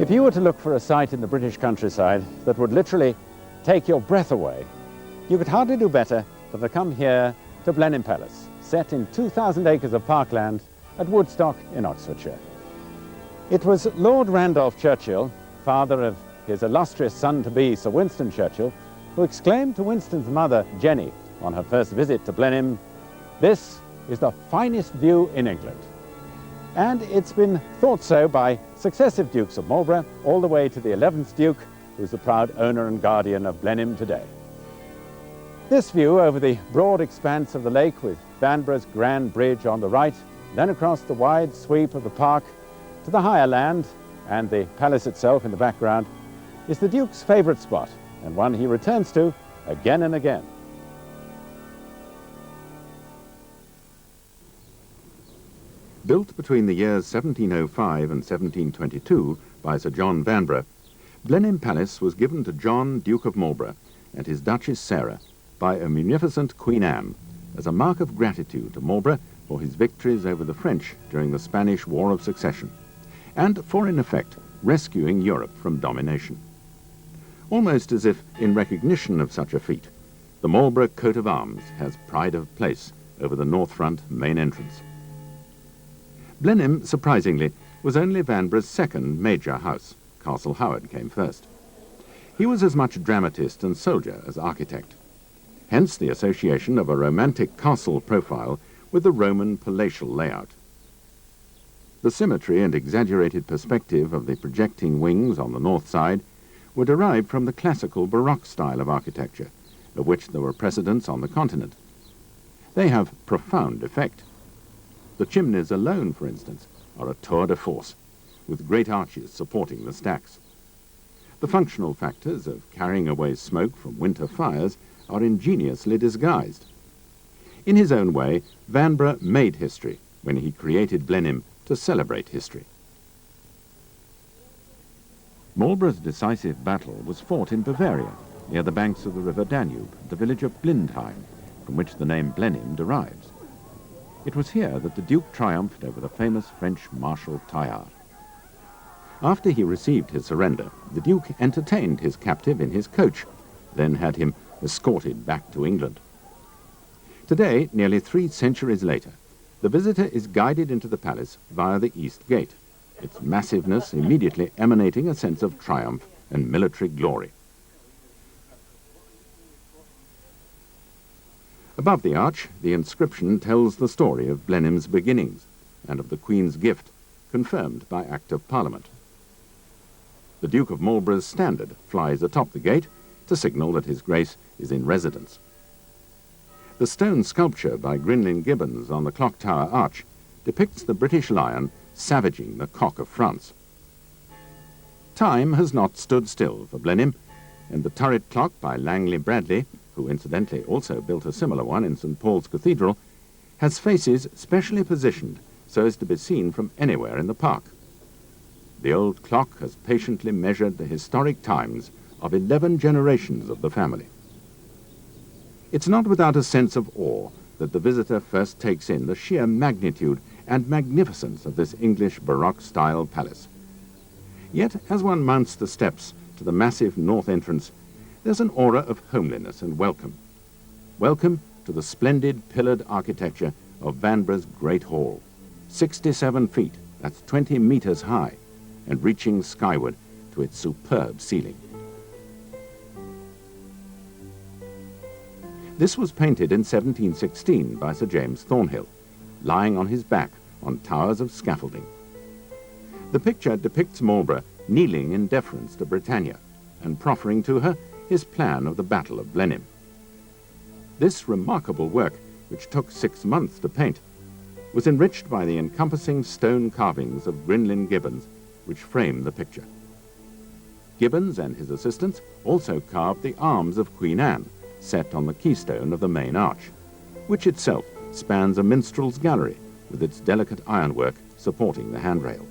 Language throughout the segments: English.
If you were to look for a site in the British countryside that would literally take your breath away, you could hardly do better than to come here to Blenheim Palace, set in 2,000 acres of parkland at Woodstock in Oxfordshire. It was Lord Randolph Churchill, father of his illustrious son-to-be Sir Winston Churchill, who exclaimed to Winston's mother, Jenny, on her first visit to Blenheim, "This is the finest view in England." And it's been thought so by successive Dukes of Marlborough, all the way to the 11th Duke, who's the proud owner and guardian of Blenheim today. This view over the broad expanse of the lake with Vanbragh's grand bridge on the right, then across the wide sweep of the park to the higher land and the palace itself in the background, is the Duke's favourite spot, and one he returns to again and again. Built between the years 1705 and 1722 by Sir John Vanbrugh, Blenheim Palace was given to John, Duke of Marlborough, and his Duchess Sarah by a munificent Queen Anne as a mark of gratitude to Marlborough for his victories over the French during the Spanish War of Succession, and for, in effect, rescuing Europe from domination. Almost as if in recognition of such a feat, the Marlborough coat of arms has pride of place over the north front main entrance. Blenheim, surprisingly, was only Vanbragh's second major house. Castle Howard came first. He was as much dramatist and soldier as architect. Hence the association of a romantic castle profile with the Roman palatial layout. The symmetry and exaggerated perspective of the projecting wings on the north side were derived from the classical Baroque style of architecture, of which there were precedents on the continent. They have profound effect. The chimneys alone, for instance, are a tour de force, with great arches supporting the stacks. The functional factors of carrying away smoke from winter fires are ingeniously disguised. In his own way, Vanbrugh made history when he created Blenheim to celebrate history. Marlborough's decisive battle was fought in Bavaria, near the banks of the river Danube, the village of Blenheim, from which the name Blenheim derives. It was here that the Duke triumphed over the famous French Marshal Tallard. After he received his surrender, the Duke entertained his captive in his coach, then had him escorted back to England. Today, nearly 3 centuries later, the visitor is guided into the palace via the East Gate, its massiveness immediately emanating a sense of triumph and military glory. Above the arch, the inscription tells the story of Blenheim's beginnings and of the Queen's gift, confirmed by Act of Parliament. The Duke of Marlborough's standard flies atop the gate to signal that His Grace is in residence. The stone sculpture by Grinling Gibbons on the clock tower arch depicts the British lion savaging the cock of France. Time has not stood still for Blenheim, and the turret clock by Langley Bradley, who incidentally also built a similar one in St. Paul's Cathedral, has faces specially positioned so as to be seen from anywhere in the park. The old clock has patiently measured the historic times of 11 generations of the family. It's not without a sense of awe that the visitor first takes in the sheer magnitude and magnificence of this English Baroque-style palace. Yet, as one mounts the steps to the massive north entrance, there's an aura of homeliness and welcome. Welcome to the splendid pillared architecture of Vanbragh's Great Hall, 67 feet, that's 20 meters high, and reaching skyward to its superb ceiling. This was painted in 1716 by Sir James Thornhill, lying on his back on towers of scaffolding. The picture depicts Marlborough kneeling in deference to Britannia and proffering to her his plan of the Battle of Blenheim. This remarkable work, which took 6 months to paint, was enriched by the encompassing stone carvings of Grinling Gibbons, which frame the picture. Gibbons and his assistants also carved the arms of Queen Anne, set on the keystone of the main arch, which itself spans a minstrel's gallery with its delicate ironwork supporting the handrail.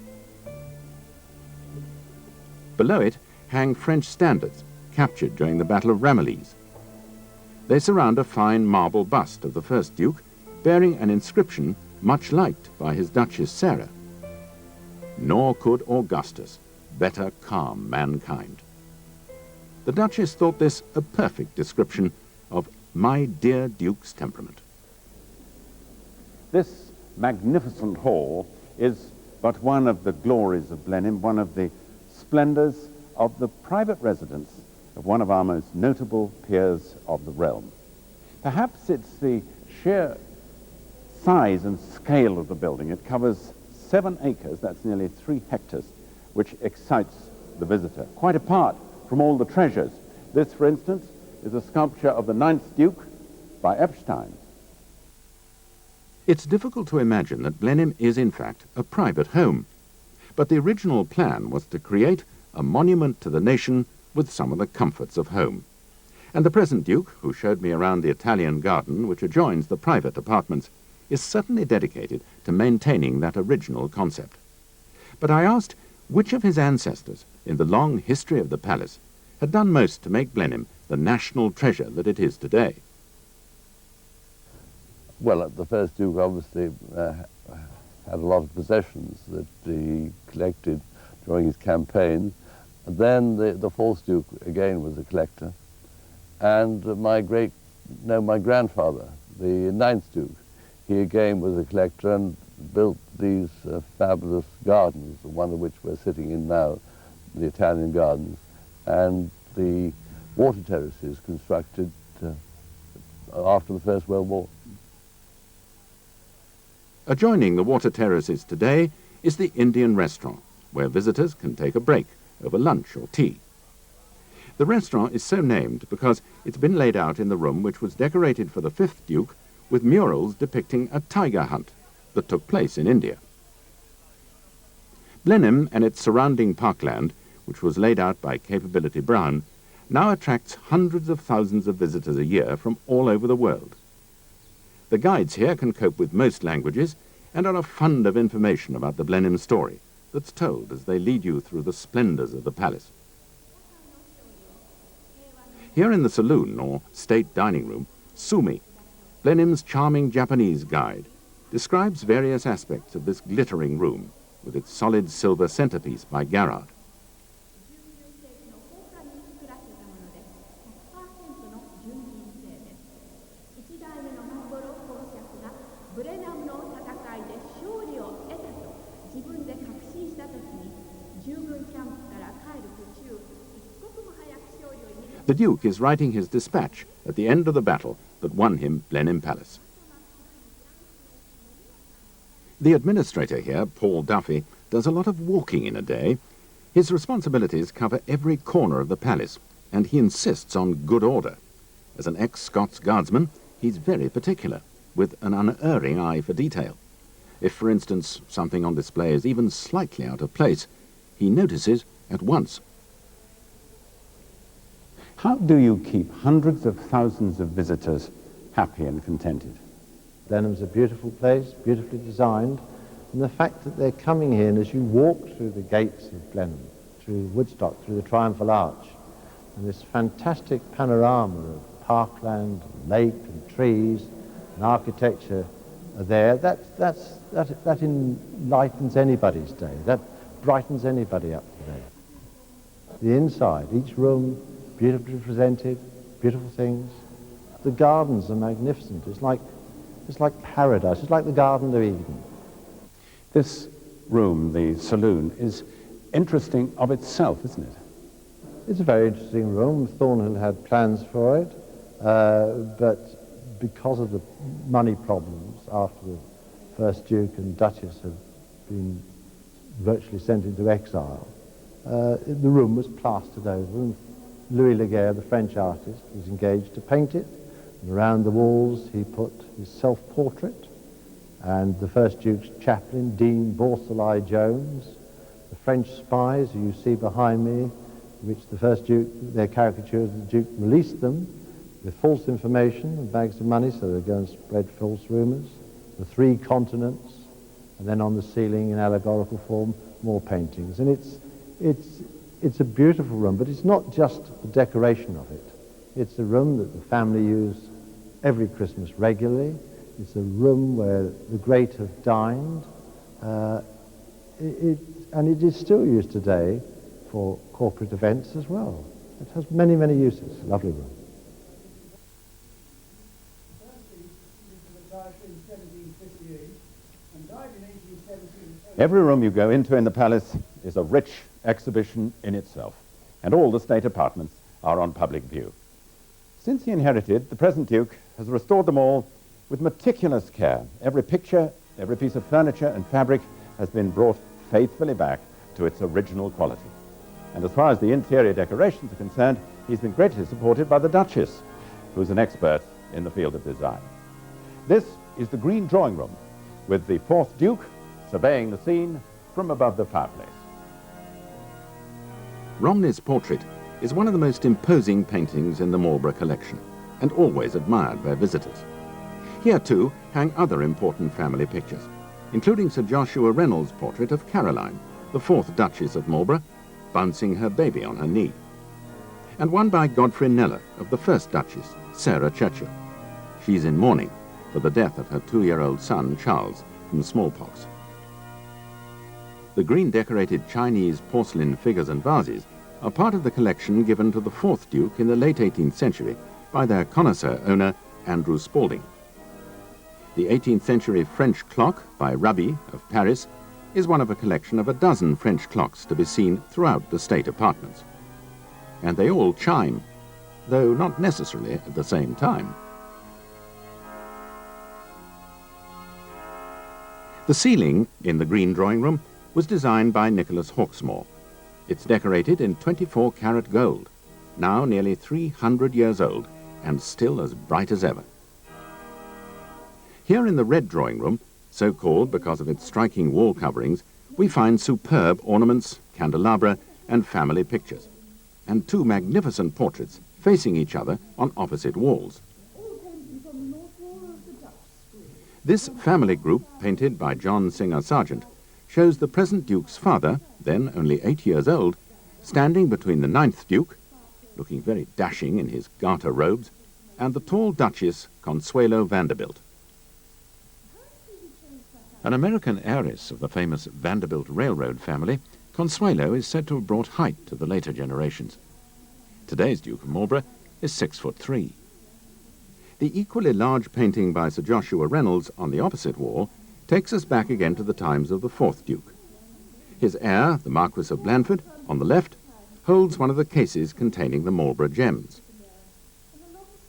Below it hang French standards, captured during the Battle of Ramillies. They surround a fine marble bust of the first Duke, bearing an inscription much liked by his Duchess Sarah. Nor could Augustus, better calm mankind. The Duchess thought this a perfect description of my dear Duke's temperament. This magnificent hall is but one of the glories of Blenheim, one of the splendors of the private residence of one of our most notable peers of the realm. Perhaps it's the sheer size and scale of the building. It covers 7 acres, that's nearly 3 hectares, which excites the visitor, quite apart from all the treasures. This, for instance, is a sculpture of the 9th Duke by Epstein. It's difficult to imagine that Blenheim is in fact a private home, but the original plan was to create a monument to the nation with some of the comforts of home. And the present Duke, who showed me around the Italian garden which adjoins the private apartments, is certainly dedicated to maintaining that original concept. But I asked which of his ancestors in the long history of the palace had done most to make Blenheim the national treasure that it is today. Well, the first Duke obviously had a lot of possessions that he collected during his campaign. And then the fourth Duke again was a collector. And my grandfather, the 9th Duke, he again was a collector and built these fabulous gardens, one of which we're sitting in now, the Italian gardens, and the water terraces constructed after the First World War. Adjoining the water terraces today is the Indian restaurant, where visitors can take a break over lunch or tea. The restaurant is so named because it's been laid out in the room which was decorated for the 5th Duke with murals depicting a tiger hunt that took place in India. Blenheim and its surrounding parkland, which was laid out by Capability Brown, now attracts hundreds of thousands of visitors a year from all over the world. The guides here can cope with most languages and are a fund of information about the Blenheim story that's told as they lead you through the splendors of the palace. Here in the saloon, or state dining room, Sumi, Blenheim's charming Japanese guide, describes various aspects of this glittering room with its solid silver centerpiece by Garrard. The Duke is writing his dispatch at the end of the battle that won him Blenheim Palace. The administrator here, Paul Duffy, does a lot of walking in a day. His responsibilities cover every corner of the palace, and he insists on good order. As an ex-Scots guardsman, he's very particular, with an unerring eye for detail. If, for instance, something on display is even slightly out of place, he notices at once. How do you keep hundreds of thousands of visitors happy and contented? Blenheim's a beautiful place, beautifully designed, and the fact that they're coming here, and as you walk through the gates of Blenheim, through Woodstock, through the Triumphal Arch, and this fantastic panorama of parkland, and lake, and trees, and architecture are there, that enlightens anybody's day, that brightens anybody up today. The inside, each room, beautifully presented, beautiful things. The gardens are magnificent. It's like paradise. It's like the Garden of Eden. This room, the saloon, is interesting of itself, isn't it? It's a very interesting room. Thornhill had plans for it, but because of the money problems after the first Duke and Duchess had been virtually sent into exile, the room was plastered over, and Louis Laguerre, the French artist, was engaged to paint it. And around the walls he put his self-portrait and the first Duke's chaplain, Dean Borsellai Jones, the French spies who you see behind me, which the first Duke, their caricatures of the Duke, released them with false information and bags of money, so they're going to spread false rumours. The 3 continents, and then on the ceiling in allegorical form, more paintings. And it's a beautiful room, but it's not just the decoration of it. It's a room that the family use every Christmas regularly. It's a room where the great have dined. And it is still used today for corporate events as well. It has many, many uses. Lovely room. Every room you go into in the palace is a rich exhibition in itself, and all the state apartments are on public view. Since he inherited, the present Duke has restored them all with meticulous care. Every picture, every piece of furniture and fabric has been brought faithfully back to its original quality. And as far as the interior decorations are concerned, he's been greatly supported by the Duchess, who's an expert in the field of design. This is the Green Drawing Room, with the fourth Duke surveying the scene from above the fireplace. Romney's portrait is one of the most imposing paintings in the Marlborough collection, and always admired by visitors. Here, too, hang other important family pictures, including Sir Joshua Reynolds' portrait of Caroline, the fourth Duchess of Marlborough, bouncing her baby on her knee, and one by Godfrey Kneller of the first Duchess, Sarah Churchill. She's in mourning for the death of her 2-year-old son, Charles, from smallpox. The green-decorated Chinese porcelain figures and vases are part of the collection given to the fourth Duke in the late 18th century by their connoisseur owner, Andrew Spalding. The 18th century French clock by Raby of Paris is one of a collection of a dozen French clocks to be seen throughout the state apartments. And they all chime, though not necessarily at the same time. The ceiling in the Green Drawing Room was designed by Nicholas Hawksmoor. It's decorated in 24-carat gold, now nearly 300 years old and still as bright as ever. Here in the Red Drawing Room, so called because of its striking wall coverings, we find superb ornaments, candelabra and family pictures, and two magnificent portraits facing each other on opposite walls. This family group, painted by John Singer Sargent, shows the present Duke's father, then only 8 years old, standing between the 9th Duke, looking very dashing in his garter robes, and the tall Duchess, Consuelo Vanderbilt. An American heiress of the famous Vanderbilt Railroad family, Consuelo is said to have brought height to the later generations. Today's Duke of Marlborough is 6'3". The equally large painting by Sir Joshua Reynolds on the opposite wall takes us back again to the times of the fourth Duke. His heir, the Marquis of Blandford, on the left, holds one of the cases containing the Marlborough gems.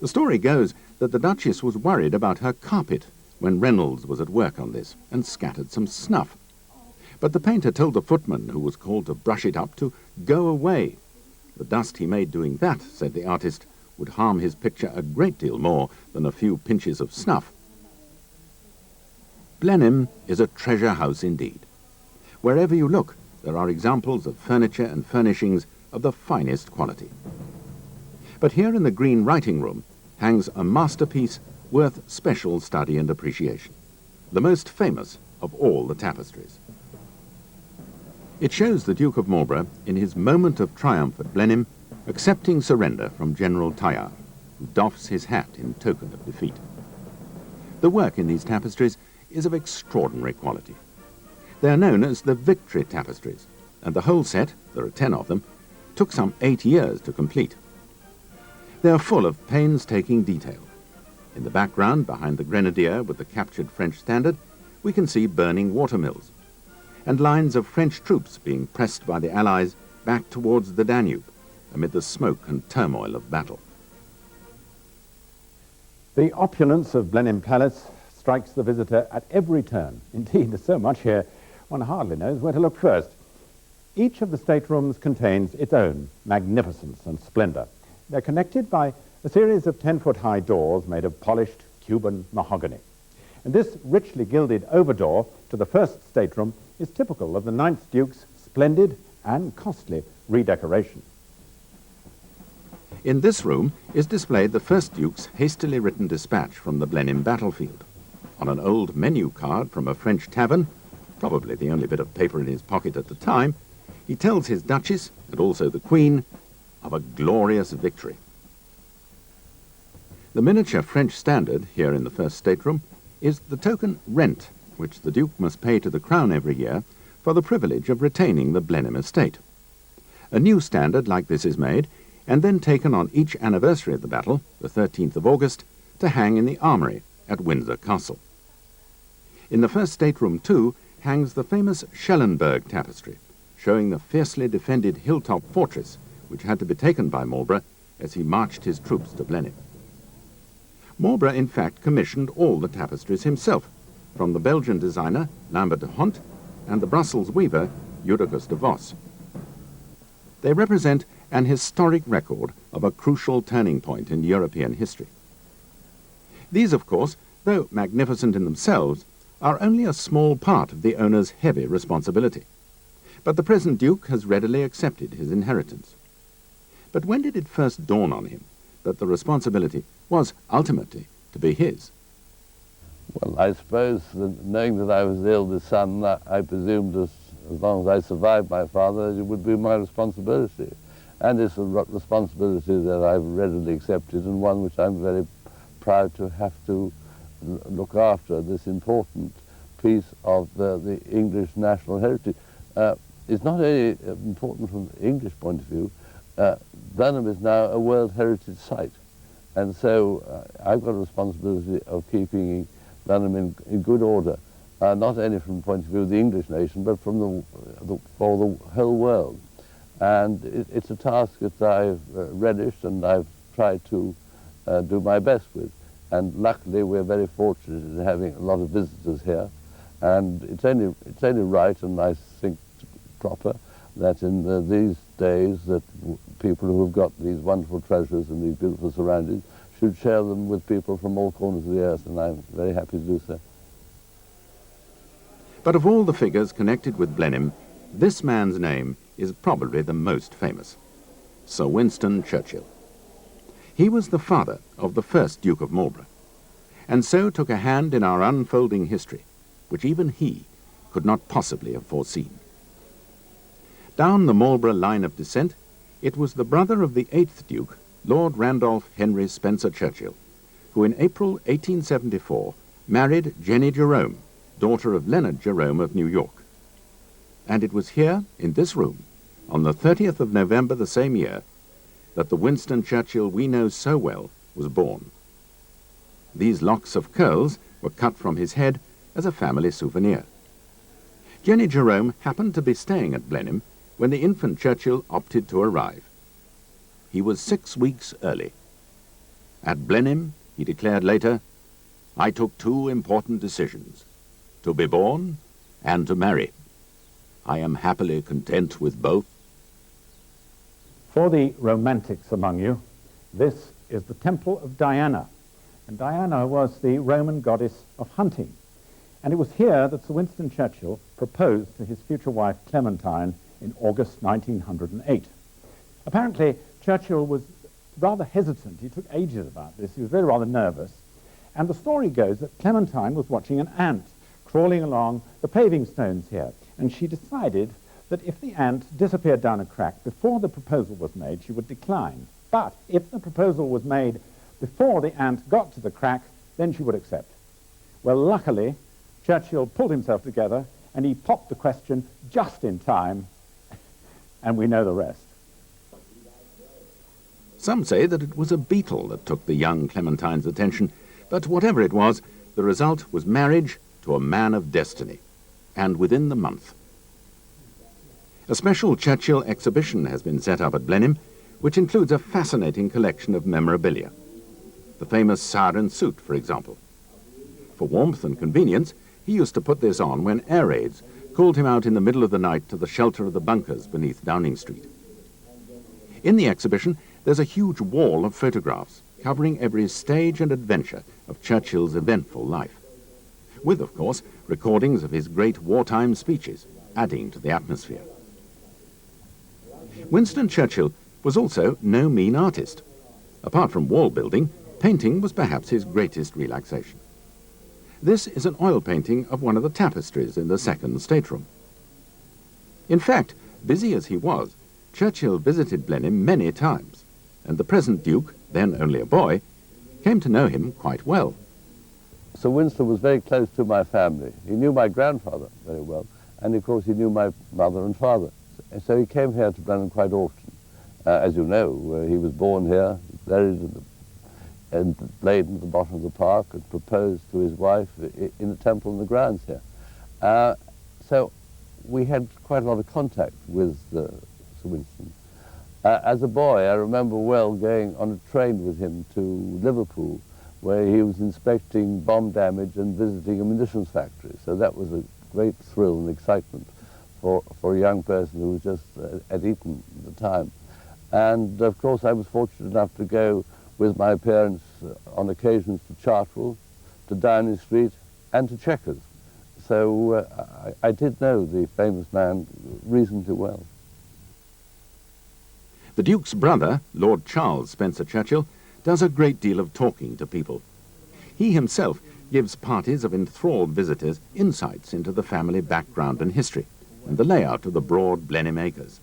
The story goes that the Duchess was worried about her carpet when Reynolds was at work on this and scattered some snuff. But the painter told the footman, who was called to brush it up, to go away. The dust he made doing that, said the artist, would harm his picture a great deal more than a few pinches of snuff. Blenheim is a treasure house indeed. Wherever you look, there are examples of furniture and furnishings of the finest quality. But here in the Green Writing Room hangs a masterpiece worth special study and appreciation, the most famous of all the tapestries. It shows the Duke of Marlborough in his moment of triumph at Blenheim, accepting surrender from General Tallard, who doffs his hat in token of defeat. The work in these tapestries is of extraordinary quality. They are known as the Victory Tapestries, and the whole set, there are 10 of them, took some 8 years to complete. They are full of painstaking detail. In the background, behind the grenadier with the captured French standard, we can see burning watermills, and lines of French troops being pressed by the Allies back towards the Danube, amid the smoke and turmoil of battle. The opulence of Blenheim Palace strikes the visitor at every turn. Indeed, there's so much here, one hardly knows where to look first. Each of the staterooms contains its own magnificence and splendor. They're connected by a series of 10-foot-high doors made of polished Cuban mahogany. And this richly gilded overdoor to the first stateroom is typical of the 9th Duke's splendid and costly redecoration. In this room is displayed the first Duke's hastily written dispatch from the Blenheim battlefield. On an old menu card from a French tavern, probably the only bit of paper in his pocket at the time, he tells his Duchess, and also the Queen, of a glorious victory. The miniature French standard, here in the first stateroom, is the token rent which the Duke must pay to the Crown every year for the privilege of retaining the Blenheim estate. A new standard like this is made, and then taken on each anniversary of the battle, the 13th of August, to hang in the armoury at Windsor Castle. In the first stateroom, too, hangs the famous Schellenberg tapestry, showing the fiercely defended hilltop fortress which had to be taken by Marlborough as he marched his troops to Blenheim. Marlborough, in fact, commissioned all the tapestries himself, from the Belgian designer Lambert de Hont and the Brussels weaver Judicus de Vos. They represent an historic record of a crucial turning point in European history. These, of course, though magnificent in themselves, are only a small part of the owner's heavy responsibility. But the present Duke has readily accepted his inheritance. But when did it first dawn on him that the responsibility was ultimately to be his? Well, I suppose that knowing that I was the eldest son, I presumed as long as I survived my father, it would be my responsibility. And it's a responsibility that I've readily accepted, and one which I'm very proud to have to look after, this important piece of the English national heritage. It's not only important from the English point of view. Blenheim is now a World Heritage Site, and so I've got a responsibility of keeping Blenheim in good order, not only from the point of view of the English nation, but from for the whole world. And it's a task that I've relished and I've tried to do my best with. And luckily we're very fortunate in having a lot of visitors here, and it's only right, and I think proper, that in these days that people who have got these wonderful treasures and these beautiful surroundings should share them with people from all corners of the earth, and I'm very happy to do so. But of all the figures connected with Blenheim, this man's name is probably the most famous: Sir Winston Churchill. He was the father of the first Duke of Marlborough, and so took a hand in our unfolding history, which even he could not possibly have foreseen. Down the Marlborough line of descent, it was the brother of the 8th Duke, Lord Randolph Henry Spencer Churchill, who in April 1874 married Jenny Jerome, daughter of Leonard Jerome of New York. And it was here, in this room, on the 30th of November the same year, that the Winston Churchill we know so well was born. These locks of curls were cut from his head as a family souvenir. Jenny Jerome happened to be staying at Blenheim when the infant Churchill opted to arrive. He was 6 weeks early. At Blenheim, he declared later, "I took two important decisions, to be born and to marry. I am happily content with both." For the romantics among you, this is the Temple of Diana. And Diana was the Roman goddess of hunting. And it was here that Sir Winston Churchill proposed to his future wife Clementine in August 1908. Apparently, Churchill was rather hesitant. He took ages about this. He was really rather nervous. And the story goes that Clementine was watching an ant crawling along the paving stones here. And she decided that if the ant disappeared down a crack before the proposal was made, she would decline. But if the proposal was made before the ant got to the crack, then she would accept. Well, luckily, Churchill pulled himself together and he popped the question just in time, and we know the rest. Some say that it was a beetle that took the young Clementine's attention, but whatever it was, the result was marriage to a man of destiny, and within the month. A special Churchill exhibition has been set up at Blenheim, which includes a fascinating collection of memorabilia. The famous siren suit, for example. For warmth and convenience, he used to put this on when air raids called him out in the middle of the night to the shelter of the bunkers beneath Downing Street. In the exhibition, there's a huge wall of photographs covering every stage and adventure of Churchill's eventful life, with, of course, recordings of his great wartime speeches, adding to the atmosphere. Winston Churchill was also no mean artist. Apart from wall building, painting was perhaps his greatest relaxation. This is an oil painting of one of the tapestries in the second stateroom. In fact, busy as he was, Churchill visited Blenheim many times, and the present Duke, then only a boy, came to know him quite well. Sir Winston was very close to my family. He knew my grandfather very well, and of course he knew my mother and father And so he came here to Blenheim quite often. As you know, he was born here, buried in Blenheim at the bottom of the park, and proposed to his wife in the temple in the grounds here. So we had quite a lot of contact with Sir Winston. As a boy, I remember well going on a train with him to Liverpool, where he was inspecting bomb damage and visiting a munitions factory. So that was a great thrill and excitement for a young person who was just at Eton at the time. And of course I was fortunate enough to go with my parents on occasions to Chartwell, to Downing Street and to Chequers. So I did know the famous man reasonably well. The Duke's brother, Lord Charles Spencer Churchill, does a great deal of talking to people. He himself gives parties of enthralled visitors insights into the family background and history, and the layout of the broad Blenheim acres.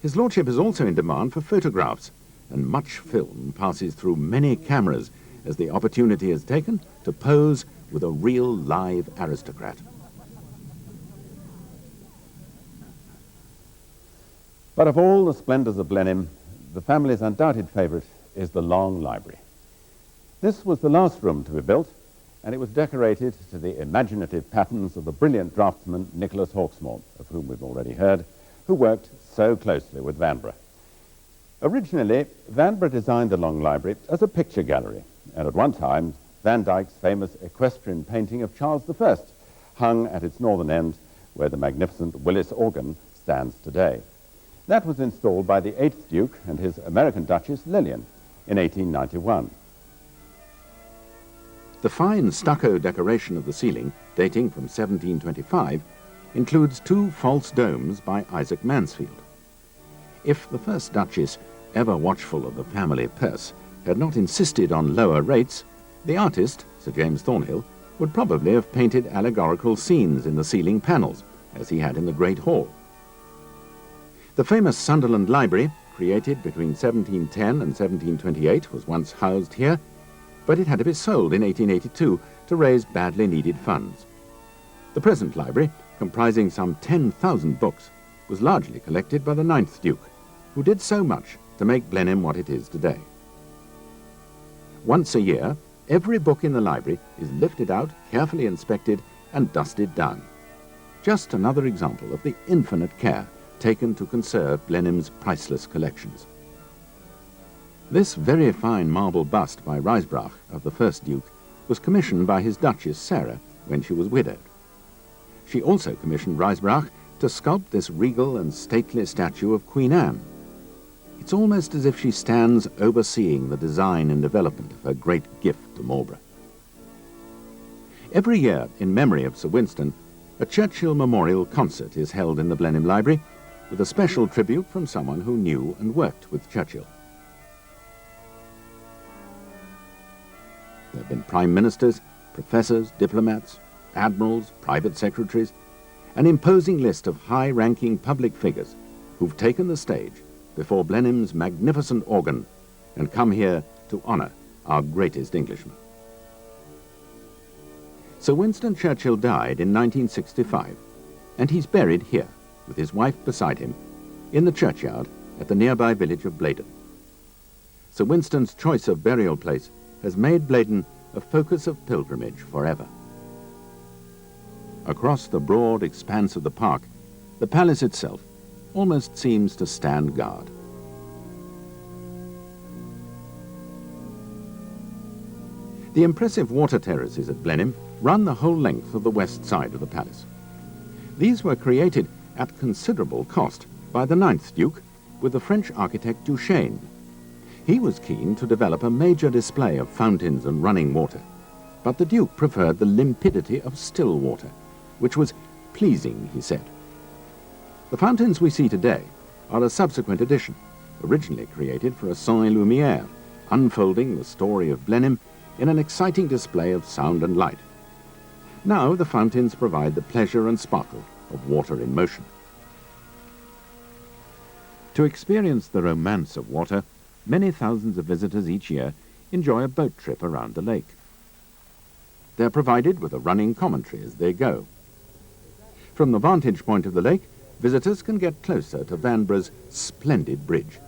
His lordship is also in demand for photographs, and much film passes through many cameras as the opportunity is taken to pose with a real live aristocrat. But of all the splendours of Blenheim, the family's undoubted favourite is the Long Library. This was the last room to be built, and it was decorated to the imaginative patterns of the brilliant draftsman Nicholas Hawksmoor, of whom we've already heard, who worked so closely with Vanbrugh. Originally, Vanbrugh designed the Long Library as a picture gallery, and at one time, Van Dyck's famous equestrian painting of Charles I hung at its northern end, where the magnificent Willis organ stands today. That was installed by the 8th Duke and his American Duchess Lillian in 1891. The fine stucco decoration of the ceiling, dating from 1725, includes 2 false domes by Isaac Mansfield. If the first Duchess, ever watchful of the family purse, had not insisted on lower rates, the artist, Sir James Thornhill, would probably have painted allegorical scenes in the ceiling panels, as he had in the Great Hall. The famous Sunderland Library, created between 1710 and 1728, was once housed here, but it had to be sold in 1882 to raise badly needed funds. The present library, comprising some 10,000 books, was largely collected by the 9th Duke, who did so much to make Blenheim what it is today. Once a year, every book in the library is lifted out, carefully inspected, and dusted down. Just another example of the infinite care taken to conserve Blenheim's priceless collections. This very fine marble bust by Ruysbracht of the 1st Duke was commissioned by his Duchess Sarah when she was widowed. She also commissioned Ruysbracht to sculpt this regal and stately statue of Queen Anne. It's almost as if she stands overseeing the design and development of her great gift to Marlborough. Every year, in memory of Sir Winston, a Churchill Memorial Concert is held in the Blenheim Library, with a special tribute from someone who knew and worked with Churchill. There have been prime ministers, professors, diplomats, admirals, private secretaries, an imposing list of high-ranking public figures who've taken the stage before Blenheim's magnificent organ and come here to honour our greatest Englishman. Sir Winston Churchill died in 1965, and he's buried here, with his wife beside him, in the churchyard at the nearby village of Blaydon. Sir Winston's choice of burial place has made Blaydon a focus of pilgrimage forever. Across the broad expanse of the park, the palace itself almost seems to stand guard. The impressive water terraces at Blenheim run the whole length of the west side of the palace. These were created at considerable cost by the 9th Duke with the French architect Duchesne. He was keen to develop a major display of fountains and running water, but the Duke preferred the limpidity of still water, which was pleasing, he said. The fountains we see today are a subsequent addition, originally created for a Saint-Lumière, unfolding the story of Blenheim in an exciting display of sound and light. Now the fountains provide the pleasure and sparkle of water in motion. To experience the romance of water, many thousands of visitors each year enjoy a boat trip around the lake. They're provided with a running commentary as they go. From the vantage point of the lake, visitors can get closer to Vanbragh's splendid bridge.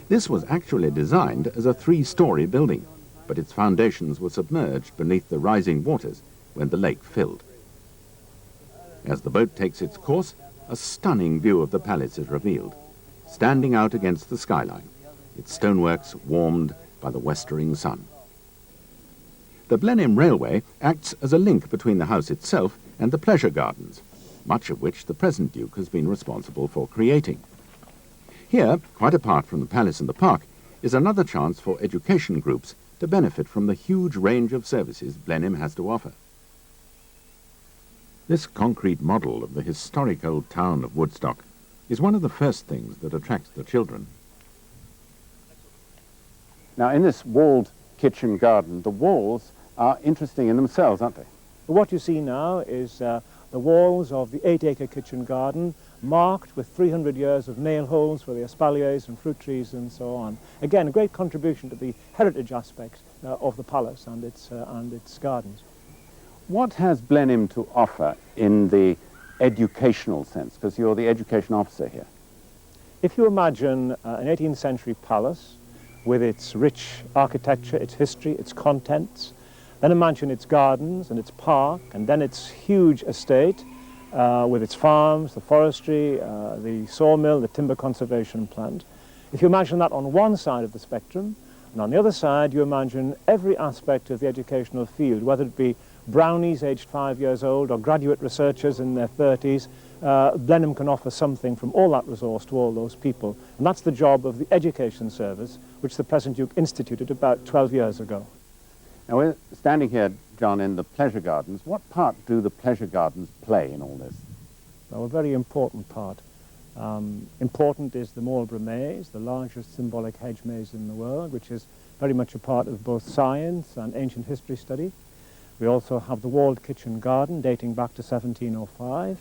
This was actually designed as a 3-story building, but its foundations were submerged beneath the rising waters when the lake filled. As the boat takes its course, a stunning view of the palace is revealed, standing out against the skyline, its stoneworks warmed by the westering sun. The Blenheim Railway acts as a link between the house itself and the pleasure gardens, much of which the present Duke has been responsible for creating. Here, quite apart from the palace and the park, is another chance for education groups to benefit from the huge range of services Blenheim has to offer. This concrete model of the historic old town of Woodstock is one of the first things that attracts the children. Now, in this walled kitchen garden, the walls are interesting in themselves, aren't they? What you see now is the walls of the 8-acre kitchen garden, marked with 300 years of nail holes for the espaliers and fruit trees and so on. Again, a great contribution to the heritage aspect of the palace and its gardens. What has Blenheim to offer in the educational sense? Because you're the education officer here. If you imagine an 18th century palace with its rich architecture, its history, its contents, then imagine its gardens and its park, and then its huge estate with its farms, the forestry, the sawmill, the timber conservation plant. If you imagine that on one side of the spectrum, and on the other side you imagine every aspect of the educational field, whether it be brownies aged 5 years old or graduate researchers in their 30s, Blenheim can offer something from all that resource to all those people. And that's the job of the Education Service, which the present Duke instituted about 12 years ago. Now, we're standing here, John, in the pleasure gardens. What part do the pleasure gardens play in all this? Well, a very important part. Important is the Marlborough Maze, the largest symbolic hedge maze in the world, which is very much a part of both science and ancient history study. We also have the walled kitchen garden dating back to 1705,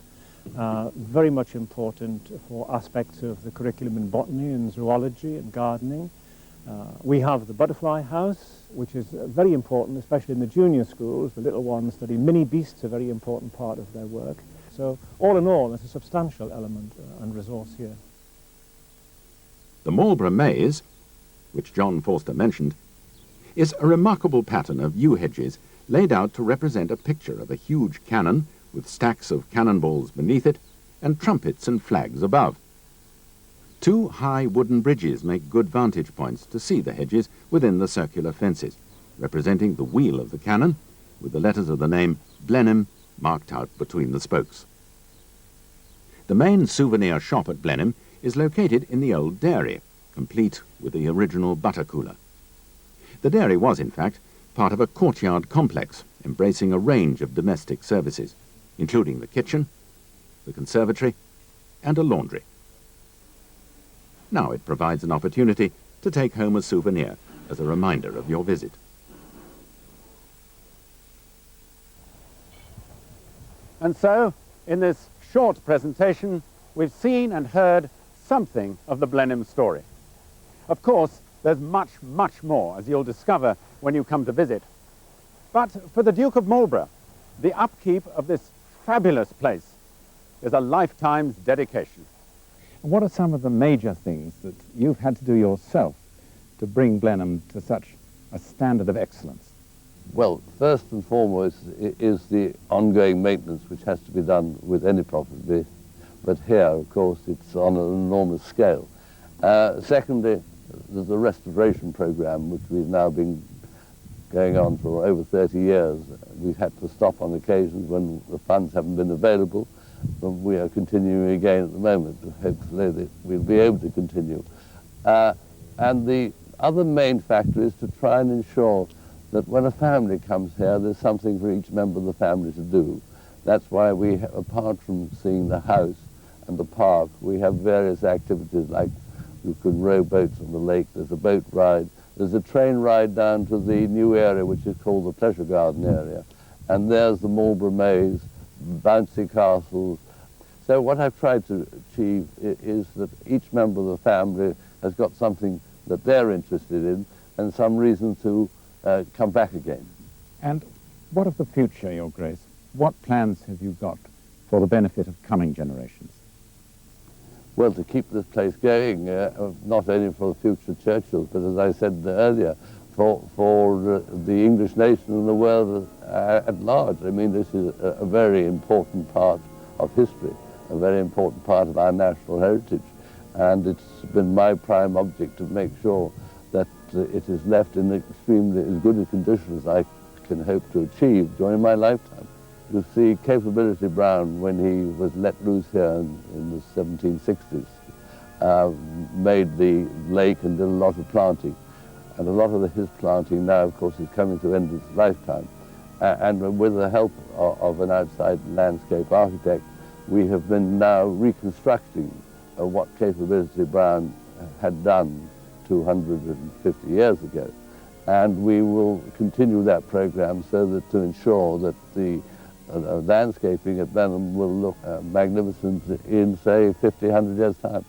very much important for aspects of the curriculum in botany and zoology and gardening. We have the butterfly house, which is very important, especially in the junior schools. The little ones study mini beasts, a very important part of their work. So all in all, there's a substantial element and resource here. The Marlborough Maze, which John Forster mentioned, is a remarkable pattern of yew hedges laid out to represent a picture of a huge cannon with stacks of cannonballs beneath it and trumpets and flags above. 2 high wooden bridges make good vantage points to see the hedges within the circular fences, representing the wheel of the cannon with the letters of the name Blenheim marked out between the spokes. The main souvenir shop at Blenheim is located in the old dairy, complete with the original butter cooler. The dairy was, in fact, part of a courtyard complex embracing a range of domestic services, including the kitchen, the conservatory, and a laundry. Now it provides an opportunity to take home a souvenir as a reminder of your visit. And so, in this short presentation, we've seen and heard something of the Blenheim story. Of course, there's much, much more, as you'll discover when you come to visit. But for the Duke of Marlborough, the upkeep of this fabulous place is a lifetime's dedication. What are some of the major things that you've had to do yourself to bring Blenheim to such a standard of excellence? Well, first and foremost is the ongoing maintenance which has to be done with any property, but here, of course, it's on an enormous scale. Secondly, there's a restoration program which we've now been going on for over 30 years. We've had to stop on occasions when the funds haven't been available, but we are continuing again at the moment. Hopefully we'll be able to continue. And the other main factor is to try and ensure that when a family comes here, there's something for each member of the family to do. That's why we, apart from seeing the house and the park, we have various activities like you can row boats on the lake, there's a boat ride, there's a train ride down to the new area which is called the Pleasure Garden area, and there's the Marlborough Maze, bouncy castles. So what I've tried to achieve is that each member of the family has got something that they're interested in and some reason to come back again. And what of the future, Your Grace? What plans have you got for the benefit of coming generations? well, to keep this place going, not only for the future Churchills, but as I said earlier, for the English nation and the world at large. I mean, this is a very important part of history, a very important part of our national heritage. And it's been my prime object to make sure that it is left in extremely as good a condition as I can hope to achieve during my lifetime. You see, Capability Brown, when he was let loose here in the 1760s, made the lake and did a lot of planting. And a lot of his planting now, of course, is coming to the end of his lifetime. And with the help of an outside landscape architect, we have been now reconstructing what Capability Brown had done 250 years ago. And we will continue that program so that to ensure that the landscaping at Blenheim will look magnificent in, say, 50, 100 years' time.